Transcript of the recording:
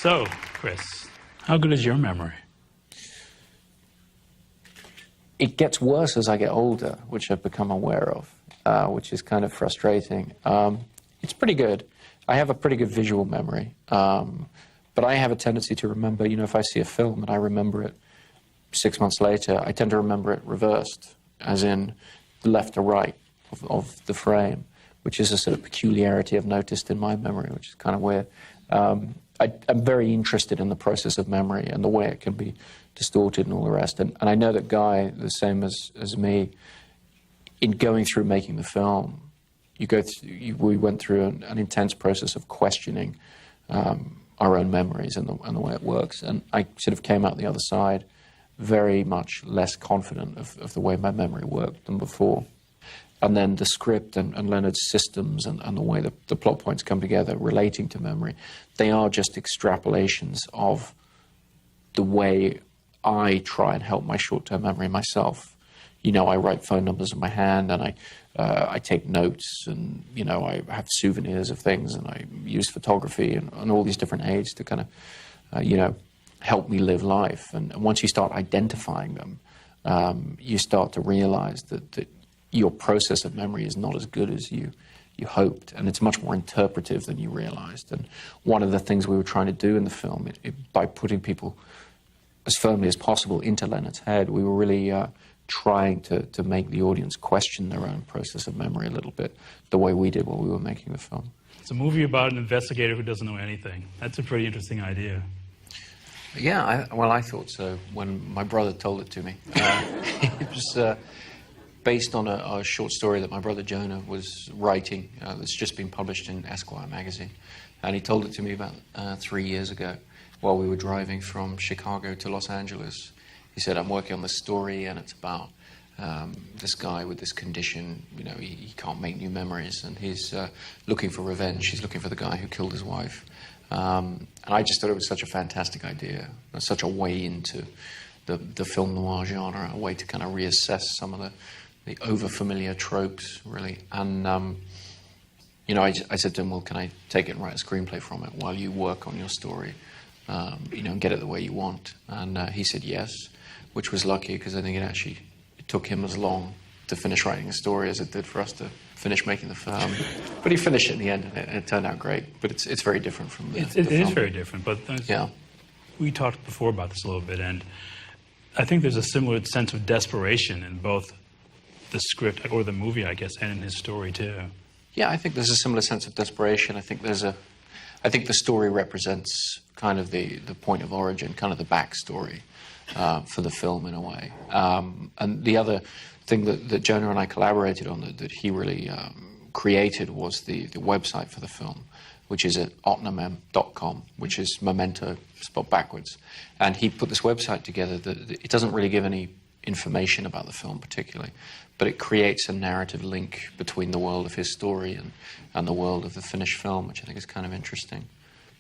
So, Chris, how good is your memory? It gets worse as I get older, which I've become aware of, which is kind of frustrating. It's pretty good. I have a pretty good visual memory, but I have a tendency to remember, you know, if I see a film and I remember it 6 months later, I tend to remember it reversed, as in left to right of the frame, which is a sort of peculiarity I've noticed in my memory, which is kind of weird. I'm very interested in the process of memory and the way it can be distorted and all the rest. And I know that Guy, the same as me, in going through making the film, we went through an intense process of questioning our own memories and the way it works. And I sort of came out the other side very much less confident of the way my memory worked than before. And then the script and Leonard's systems and the way the plot points come together relating to memory, they are just extrapolations of the way I try and help my short-term memory myself. You know, I write phone numbers in my hand, and I take notes, and, you know, I have souvenirs of things, and I use photography and all these different aids to kind of, you know, help me live life. And once you start identifying them, you start to realize that your process of memory is not as good as you hoped, and it's much more interpretive than you realized. And one of the things we were trying to do in the film, by putting people as firmly as possible into Leonard's head, we were really trying to make the audience question their own process of memory a little bit, the way we did while we were making the film. It's a movie about an investigator who doesn't know anything. That's a pretty interesting idea. Yeah, well, I thought so when my brother told it to me. It was based on a short story that my brother Jonah was writing that's just been published in Esquire magazine. And he told it to me about 3 years ago while we were driving from Chicago to Los Angeles. He said, I'm working on this story, and it's about this guy with this condition. You know, he can't make new memories, and he's looking for revenge. He's looking for the guy who killed his wife. And I just thought it was such a fantastic idea, such a way into the film noir genre, a way to kind of reassess some of the over-familiar tropes, really. And, you know, I said to him, well, can I take it and write a screenplay from it while you work on your story, you know, and get it the way you want? And he said yes, which was lucky, because I think it took him as long to finish writing the story as it did for us to finish making the film. But he finished it in the end, and it turned out great. But it's very different from the film. It is very different, but yeah. We talked before about this a little bit, and I think there's a similar sense of desperation in both the script, or the movie, I guess, and in his story, too. Yeah, I think there's a similar sense of desperation. I think the story represents kind of the point of origin, kind of the backstory for the film, in a way. And the other thing that Jonah and I collaborated on that he really created was the website for the film, which is at otnomem.com, which is memento spelled backwards. And he put this website together that it doesn't really give any information about the film particularly, but it creates a narrative link between the world of his story and the world of the finished film, which I think is kind of interesting.